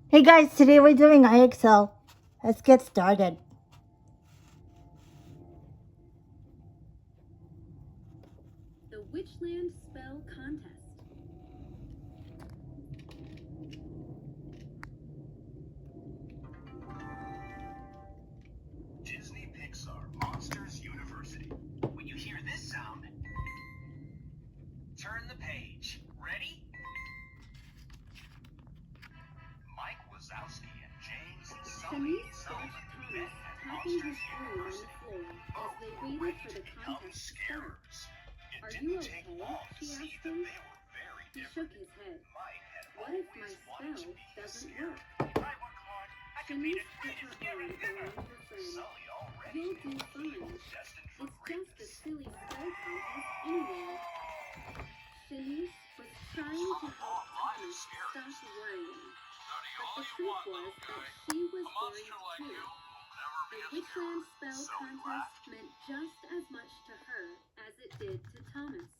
Hey guys, today we're doing IXL. Let's get started. The Witchland Spell Contest. Disney Pixar Monsters University. When you hear this sound, turn the page. Ready? Mike Wazowski and James Sully Shanice Sullivan watched met Thomas at tapping his Monsters broom on the University. floor as Both they were waited ready for to the become contest to start. scarers. It Are didn't you take okay? long to She see asked that him. they were very He different. shook his head. Mike had What if my always wanted to spell be a doesn't scarer. work? I work hard. I can be the Shanice put greatest her scarer arm ever. around her friend. Sully already You'll knew do he fine. was destined for It's just a greatness. silly spell contest anyway. Shanice was trying to help Thomas stop worrying. But the truth was that she was worried too. The Witchland Spell Contest meant just as much to her as it did to Thomas.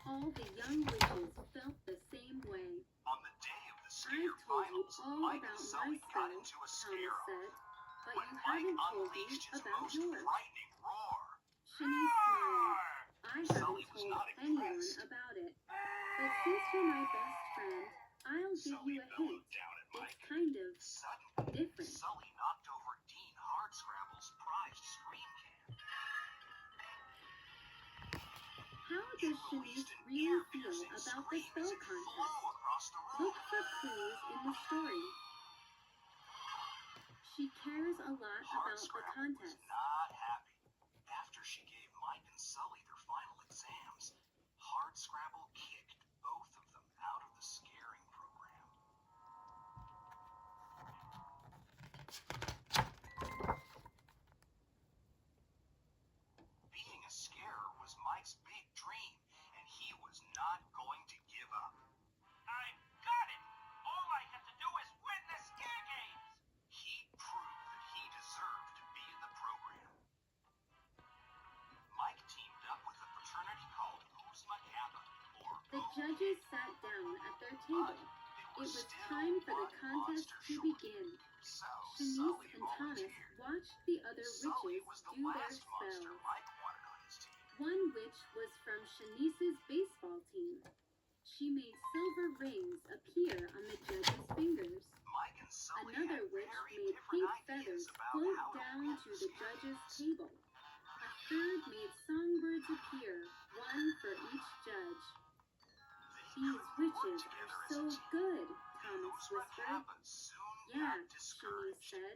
All the young witches felt the same way. On the day of the I've scare told you finals, all Mike about and my Sully got spell, into a Thomas scare said, but when you Mike haven't told me unleashed his about most yours. frightening roar. Shanice smiled. I Sully haven't was told not anyone impressed. about it. But since you're my best friend, I'll give Sully you a hint. bellowed down at Mike. It's kind of Suddenly, different. Sully knocked over Dean Hardscrabble's prized scream can. How does Shanice really feel about the spell contest? Look for clues in the story. She cares a lot about the Hardscrabble was contest. not happy. After she gave Mike and Sully their final exams, Hardscrabble kicked both of them out of the scaring program. Being a scarer was Mike's big dream, and he was not going to give up. I got it! All I have to do is win the scare games! He proved that he deserved to be in the program. Mike teamed up with a fraternity called Uzma Kappa, or The judges sat down at their table. It was time for the contest to begin. So Shanice Sully and Thomas volunteered. watched the other Sully witches was the do their last monster spells. Mike wanted on his team. One witch was from Shanice's baseball team. She made silver rings appear on the judges' fingers. Mike and Sully Another had witch very made different pink ideas feathers about float how to down win to the the scare judges' games. table. A third made songbirds appear, one for each judge. These witches are so good, Thomas whispered. Yeah, Shanice said.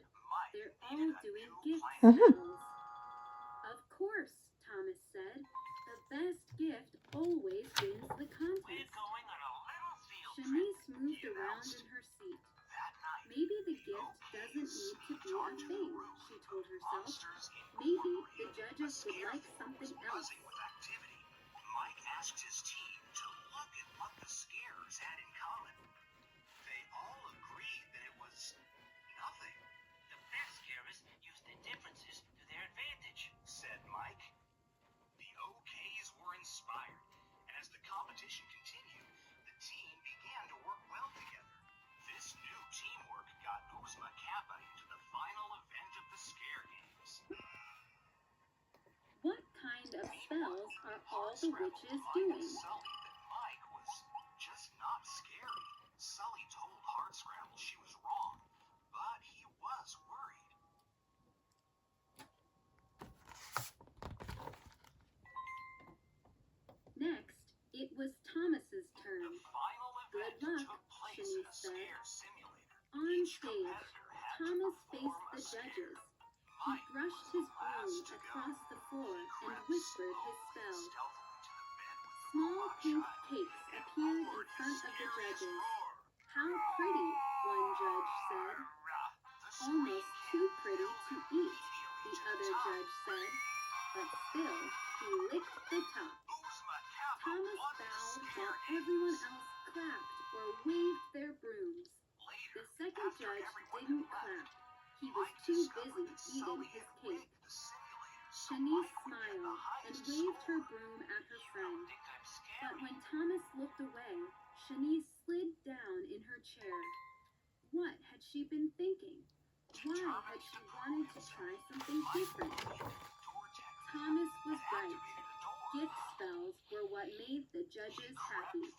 They're all doing gift spells. Of course, Thomas said. The best gift always wins the contest. Going on a little field Shanice moved around in her seat. that night. Maybe the gift doesn't need to be a thing, she told herself. Maybe the judges would like something else. With activity, Mike asked his team to look at what the scarers had in common. They all agreed that it was nothing. The best scarers used their differences to their advantage, said Mike. The OKs were inspired, and as the competition continued, the team began to work well together. This new teamwork got Uzma Kappa into the final event of the scare games. What kind of spells are all the witches doing? Sully that Mike was just not scary. Sully told Hardscrabble she was wrong, but he was worried. Next, it was Thomas's The turn. final Good event luck, took place in Shanice a said. scare simulator. On Each stage, competitor had to Thomas perform faced a the scare. judges. He Mike brushed was his the last broom to go. across the floor He and crept whispered his slowly spell. and stealthily to the bed with the Small robot pink child cakes and appeared in roared his front of the scariest judges. roar. How pretty, one judge said. The Almost scream too came pretty to eat, the other judge said. But still, he licked the top. Uzma Kappa Thomas won the bowed scare while games. everyone else clapped or waved their brooms. Later, The second after judge everyone didn't had clap. left, He was Mike too discovered busy that eating Sully his had cake. rigged the simulator so Shanice Mike would get the smiled and highest waved her score. broom at her friend. Think I'm But scary? when Thomas looked away, Shanice slid down in her chair. What had she been thinking? Why had she wanted to try something different? Thomas was right. Gift spells were what made the judges happy.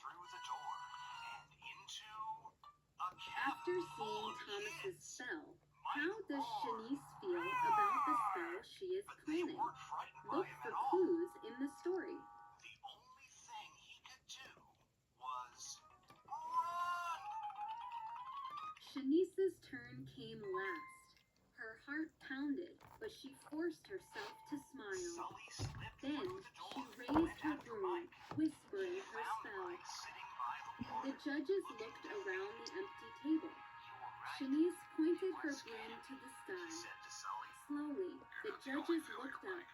After seeing Thomas's spell, how does Shanice feel about the spell she is planning? Look for clues in the story. The only thing he could do was run. Shanice's turn came last. Her heart pounded, but she forced herself to smile. Sully slipped Then through the she door, raised her and after broom, Mike, whispering her found spell. Mike sitting by the water. The judges looked around the empty table. You were right. Shanice pointed He her was broom scared, to the he sky. said to Sully. Slowly, the judges looked up.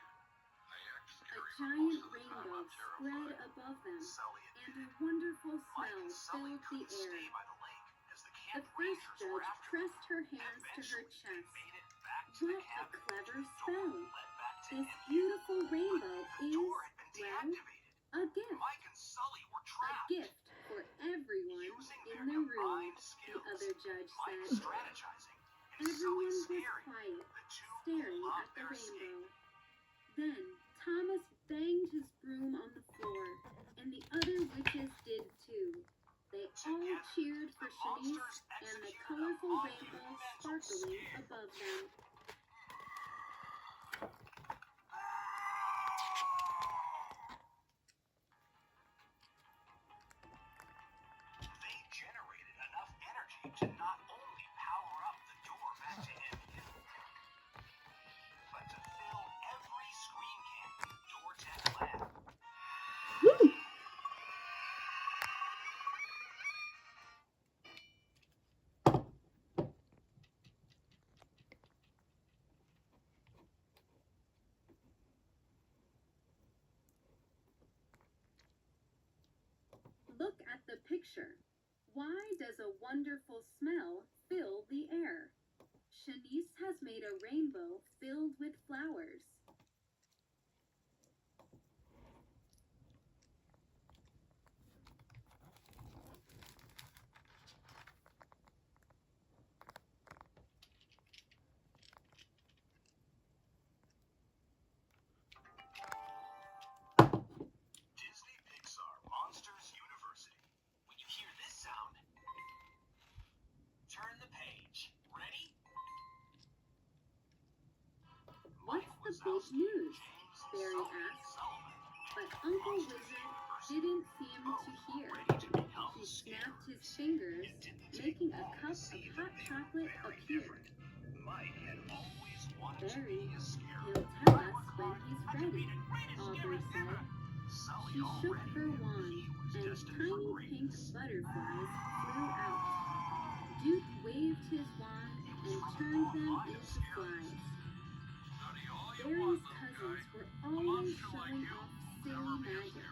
A A giant rainbow spread above them, Sully and a wonderful Mike smell and Sully filled the couldn't air. stay by the lake as the The camp first rangers were judge after them. pressed her hands to her Eventually, they chest. made it back to the What a cabin. clever The door spell! led back to This Indian. beautiful rainbow The is, door had been well, deactivated. a gift. Mike and Sully were A trapped. gift for everyone Using in their the room, combined the skills, other judge Mike said. strategizing and Everyone Sully was scaring. quiet, The two staring pulled at off the their escape. rainbow. Then Thomas banged his broom on the floor, and the other witches did too. They all cheered for Shanice and the colorful rainbow sparkling above them. They generated enough energy to not only power up the door back to MU, but to fill every screen camp in the Dortech lab. Woo! Look at the picture. Why does a wonderful smell fill the air? Shanice has made a rainbow filled with flowers. Disney Pixar Monsters University. When you hear this sound, turn the page. Ready? What's the big news? Barry asked, but Uncle Wizard didn't seem to hear. He snapped his fingers, making a cup of hot chocolate appear. Mike had always wanted to Barry, be a scarecrow. he'll tell us when he's ready, Aubrey said. Sully She shook already her knew wand, he was and destined for tiny pink greatness. butterflies flew out. Duke waved his wand and turned them into flies. Barry's cousins were always showing off silly magic.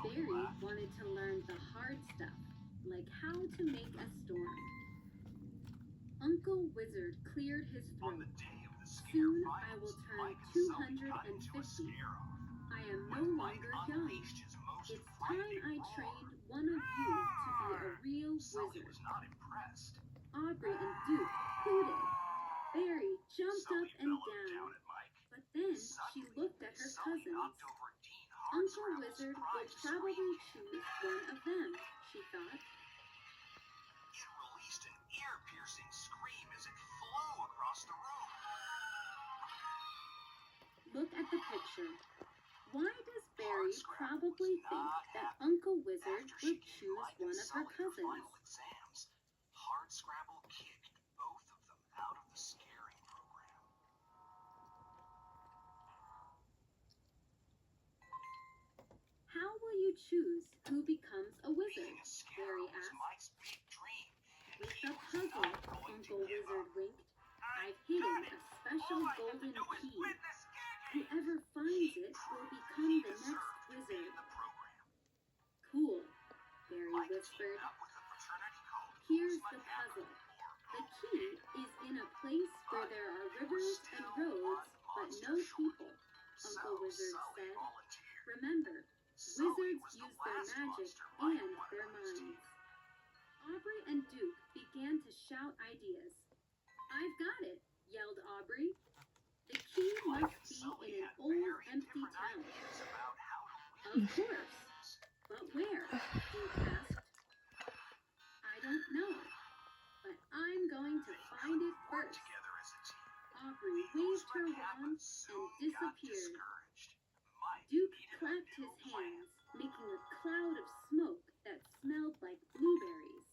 Barry wanted to learn the hard stuff, like how to make a storm. Uncle Wizard cleared his On throat. the day of the scare Soon I finals, will turn Mike and Sully got into a 250. scare-off. I am no When Mike longer young. unleashed his most It's time frightening I roar, trained one of you to be a real Sully wizard. was not impressed. Aubrey and Duke hooted. Barry jumped Sully up and bellowed down, at Mike. but then she Suddenly, looked at her Sully cousins. knocked over Dean Uncle Hardscrabble's Wizard will prized probably screen choose one of them, she thought. It released an ear-piercing scream as it flew across the room. Look at the picture. Why does Barry Hardscrabble probably was think not that happy. Uncle Wizard After she would gave choose Mike one and of her Sully their cousins? final exams, Hardscrabble kicked both of them out of the scaring program. How will you choose who becomes a wizard? Being a scarecrow Barry was asked. Mike's big dream, and With he a was puzzle, not going to Uncle give Wizard up. winked. I've hidden a special golden key. Whoever finds it will become the next wizard. Cool, Barry whispered. Here's the puzzle. The key is in a place where there are rivers and roads, but no people, Uncle Wizard said. Remember, wizards use their magic and their minds. Aubrey and Duke began to shout ideas. I've got it, yelled Aubrey. The key Mike must and be Sully in had an old, very empty different town. ideas about how to Of win course. But where? Duke asked. I don't know, but I'm going to They find it couldn't work first. together as a team. Aubrey The waved her Uzbek wand Kappa and soon got disappeared. discouraged. Mike Duke needed a clapped new his plan. hands, making a cloud of smoke that smelled like blueberries.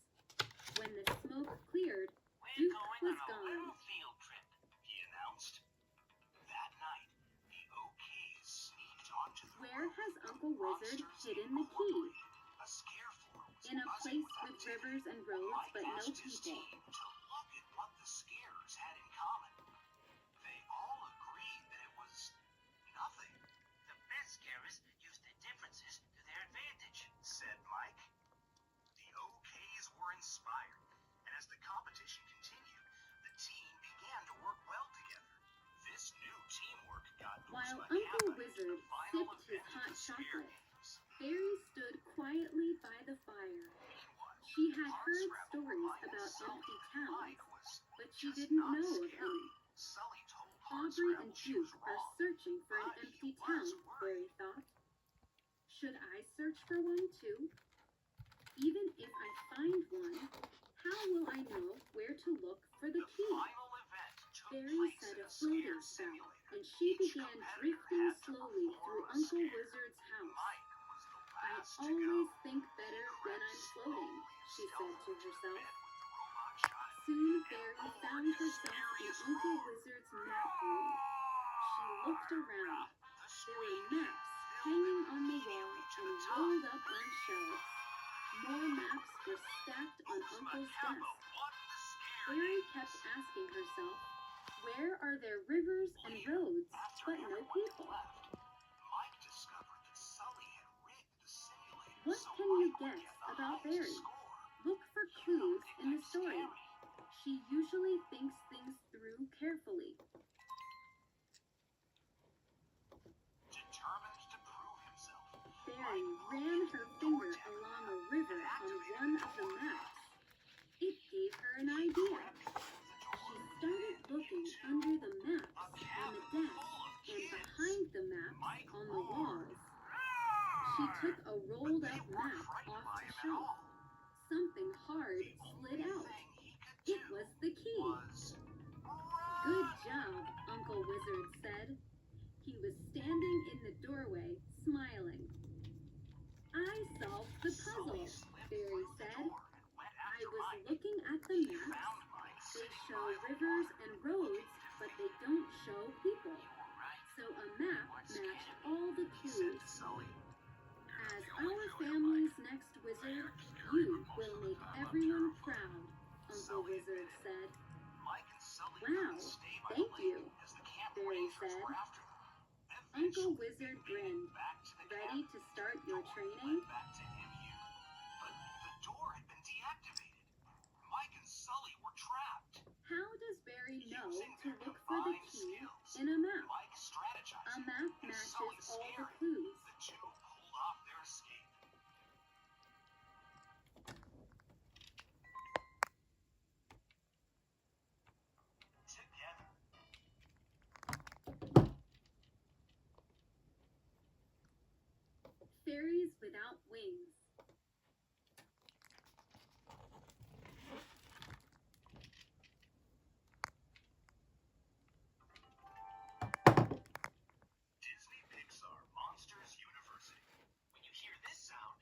When the smoke cleared, We're Duke going was on a gone. little field trip, he announced. That night, the OKs sneaked onto the Where roof. has Uncle Wizard Monsters hidden the key? Incorporated. A scare floor was In a buzzing place with activity. rivers and roads, Mike but no asked his people. team to look at what the scares had in common. They all agreed that it was nothing. The best scarers used the differences to their advantage, said Mike. The OKs were inspired, and as the competition continued, the team began to work well together. This new teamwork got While Uzbek Uncle Kappa into Wizard the final sipped his event of hot the Scare chocolate, Games. Fairy stood quietly by the fire. Meanwhile, She had Hans heard Scrabble stories reminded about Sully empty that towns, Mike was but she just didn't not know of scary. any. Sully told Hans Aubrey and Scrabble she was Duke are wrong. searching for an but he empty was town, worried. Fairy thought. Should I search for one too? Even if I find one, how will I know where to look for the The key? final event took Fairy place said in a a floating scare spell, simulator. and she Each began competitor drifting had to slowly perform through a Uncle scare. Wizard's house. Mike was the I last to go. always think better He when crept I'm floating, slowly she and said to stealthily the herself. bed with the robot child. Soon And Fairy roared found his herself in scariest Uncle roar. Wizard's map room. She looked around. The There were screen maps filled hanging on the immediately wall to and the top. rolled up on shelves. More maps were stacked on Uzbek Uncle's Kappa desk. won the scare Fairy games. kept asking herself, where are there rivers and roads, After but no everyone had people? left, Mike discovered that Sully had rigged the simulator What so can you Mike would guess get the about highest Fairy? score. Look for You know clues they in the like story. scary. She usually thinks things through carefully. Determined to prove himself, Fairy ran her finger along a river on one of the maps. It gave her an idea. She started looking under the maps on the desk and behind the maps on the walls. She took a rolled up map off the shelf. Something hard slid out. It was the key. Good job, Uncle Wizard said. He was standing in the doorway, smiling. I solved the puzzle, Fairy said. I was looking at the maps. They show rivers and roads, but they don't show people. So a map matched all the clues. As our family's next wizard, you will make everyone proud, Uncle Wizard said. Wow, thank you, Fairy said. Uncle Wizard grinned. Ready to start your training? But the door had been deactivated. Mike and Sully were trapped. How does Barry know Using to their look for the combined key skills, in a map? Mike strategized. A map and matches Sully all the scared. clues. The two pulled off their escape. Together. Fairies without wings. Disney Pixar Monsters University. When you hear this sound,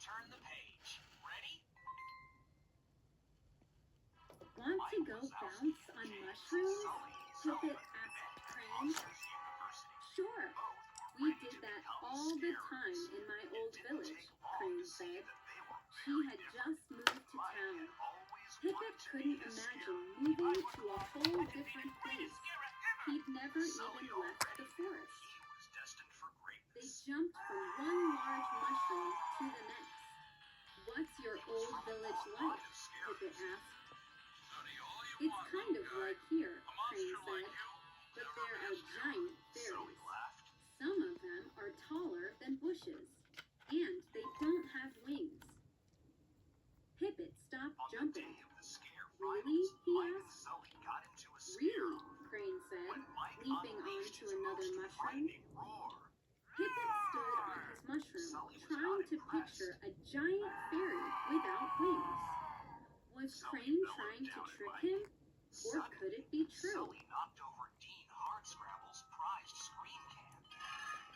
turn the page. Ready? Want to go bounce on mushrooms? Pippet asked Crane. Sure. We did that all the time in my old village, Crane said. She had just moved to town. Pippet couldn't imagine moving to a whole different place. He'd never even left the forest. They jumped from one large mushroom to the next. What's your old village like? Pippet asked. It's kind of like here, Crane said, but there are giant fairies. Some of them are taller than bushes, and they don't have wings. Pippet stopped jumping. Really? He Mike and asked. Sully got into a scare Really? Crane said, when Mike leaping unleashed onto his another most mushroom. frightening roar. Pippet stood on his mushroom, Sully was trying not to impressed. picture a giant fairy without wings. Was Sully Crane bellowed trying to down at trick Mike. him? Or Suddenly, could it be true? Sully knocked over Dean Hardscrabble's prized screen can.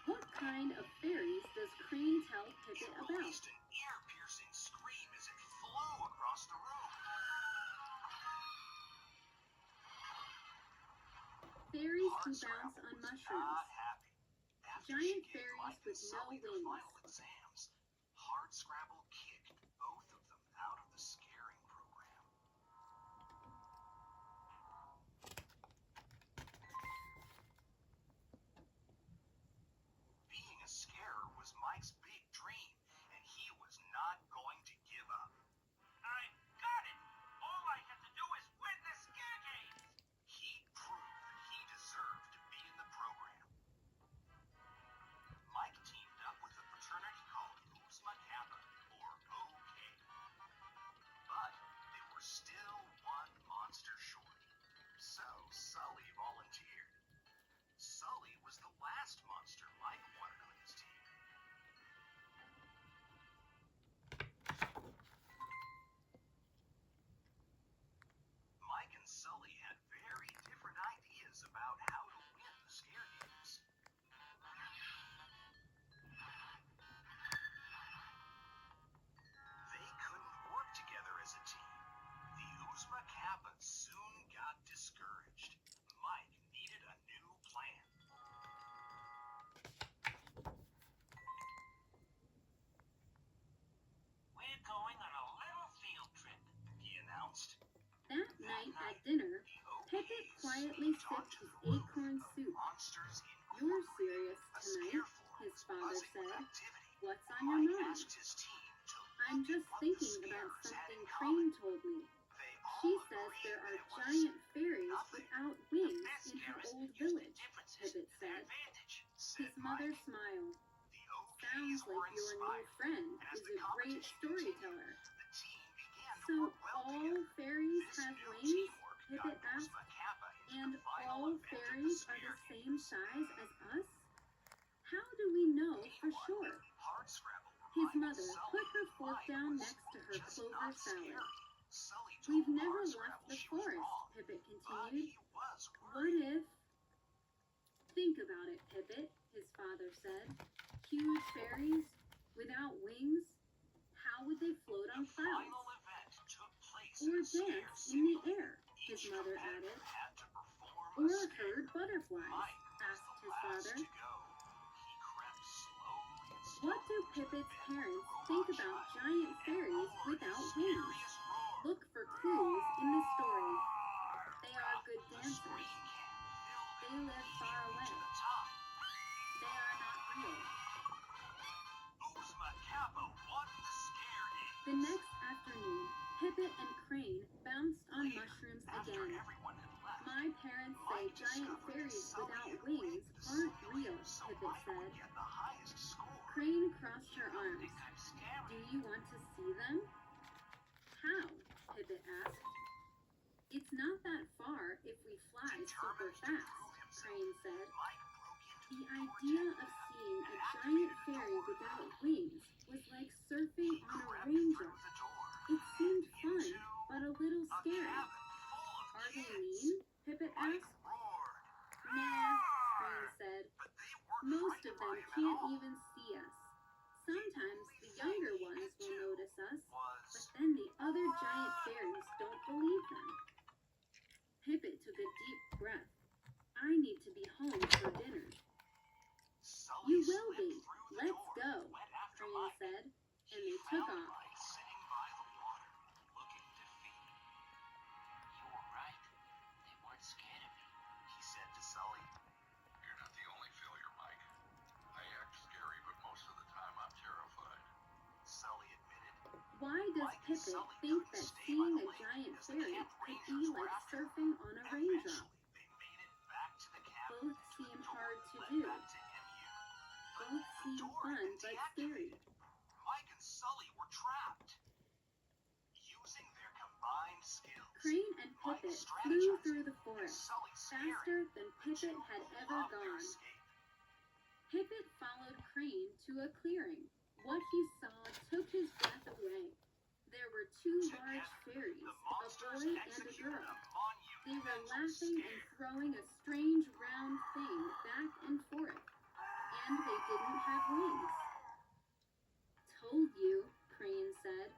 What kind of fairies does Crane tell Pippet It about? released an ear-piercing scream as it flew across the room. Fairies who bounce Hardscrabble on was mushrooms. not happy. After Giant she gave fairies Mike and with no Sully their wings. final exams, Hardscrabble kicked both of them out of the scaring program. Being a scarer was Mike's big dream, and he was not going to give up. I got it! All I have to do is win the scare games! He proved that he deserved to be in the program. Mike teamed up with a fraternity called Oozma Kappa, or OK. But they were still one monster short. So Sully volunteered. Sully was the last monster Mike wanted on his team. Mike and Sully had very different ideas about how to win the scare games. They couldn't work together as a team. The Oozma Kappa soon got discouraged. Mike needed a new plan. We're going on a little field trip, he announced. That night at dinner, Pippet quietly sipped his acorn soup. Monsters You're serious a tonight, scare force his father buzzing with said. activity. What's on your Mike mind? asked his team to I'm look just at what thinking the about scares had something in Crane common. told me. They all She says agreed there that are it was giant fairies nothing. without The wings best in her scarers old used the village, differences Pippet to their said. advantage, His said mother Mike. smiled. The OKs Sounds were like your new inspired. friend And as is the a great competition storyteller. continued, the team began to So work well all together. fairies This have new wings? teamwork Pippet got asked. Oozma Kappa into And the final all event of the fairies are scare the same games. size as us? How do we know for Meanwhile, sure? Hardscrabble His reminded mother Sully put her that fork Mike down was next to her just clover not salad. scary. Sully We've told never left Hardscrabble the she was forest, wrong, Pippet but continued. he was What worried. if? Think about it, Pippet, his father said. Huge fairies without wings? How would they float on The clouds? final event took place Or in a scare dance in the simulator. air, his Each mother competitor added. had to perform a Or scare. herd butterflies, Mike was asked the his last father. to go. He crept slowly and What do stealthily to the Pippet's bed parents where the think robot about shied giant and fairies roared without his wings? scariest roar. Look for clues in the story. They are good The dancers. screen can filled They live far immediately to away. the top. They are not real. Oozma Kappa won the scare games. The next afternoon, Pippet and Crane bounced on Later, mushrooms after again. everyone had left, My parents say Mike giant discovered that fairies Sully without had wings rigged the aren't simulator real, so Pippet Mike said. would get the highest score. Crane crossed her You don't arms. think I'm scary? Do you want to see them? How? Pippet asked. It's not that far if we fly super Determined to fast, prove himself, Crane said. Mike broke into The the idea door of tab seeing and a giant activated a fairy door without valve. wings was like surfing He on a crept raindrop. through the door It seemed and fun, into but a little a scary. cabin full of Are they kids. mean? Pippet Mike asked. roared. Nah, Crane said. But they weren't Most of frightened by them him at can't all. even see us. Sometimes the younger ones will notice us, but Was then the other giant fairies don't believe them. Pippet took a deep breath. I need to be home for dinner. Sully You will slipped be. through the Let's door go, and went after Crane Mike. said, and He they took found off. Mike sitting by the water, looking defeated. You were right. They weren't scared of me, he said to Sully. You're not the only failure, Mike. I act scary, but most of the time I'm terrified. Sully admitted. Why does Mike and Pippet Sully think couldn't that stay by seeing the a lake giant because the fairy camp could rangers be were like after them. surfing on a raindrop? Eventually, they made it back to the cabin. Both and to seem the door hard that to led do. back to MU. Both The seem door had fun been but scary. deactivated. Mike and Sully were trapped. Using their combined skills, Crane and Pippet flew through the forest, faster than Pippet had ever gone. Pippet followed Crane to a clearing. What he saw took his breath away. There were two large fairies, a boy and a girl. They were laughing and throwing a strange round thing back and forth, and they didn't have wings. Told you, Crane said.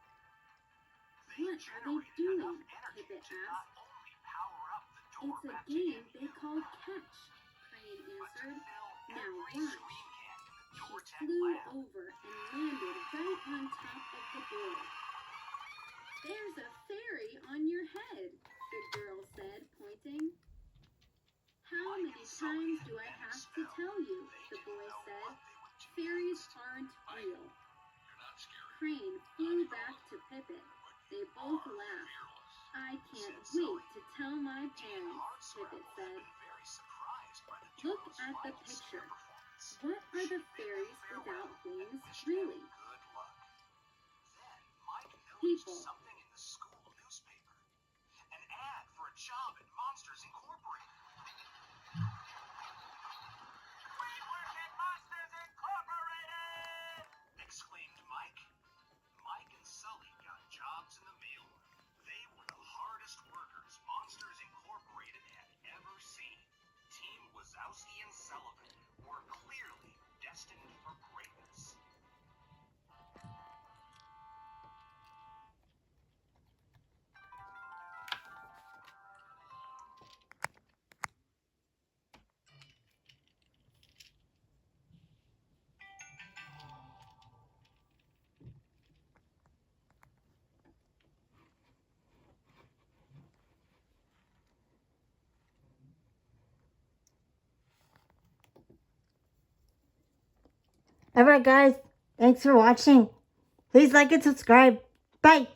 What are they doing? Pippet asked. It's a game they call catch, Crane answered. Now watch. She flew over and landed right on top of the boy. There's a fairy on your head, the girl said, pointing. How many times do I have to tell you? The boy said. Fairies aren't real. You're not scary. Crane flew back to Pippet. They both laughed. I can't wait to tell my parents, Pippet said. Look at the picture. What are the fairies without wings really? People. Something in the school newspaper. An ad for a job at Monsters Incorporated. We work at Monsters Incorporated! Exclaimed Mike. Mike and Sully got jobs in the mailroom. They were the hardest workers Monsters Incorporated had ever seen. Team Wazowski and Sullivan were clearly destined for greatness. Alright guys, thanks for watching. Please like and subscribe. Bye!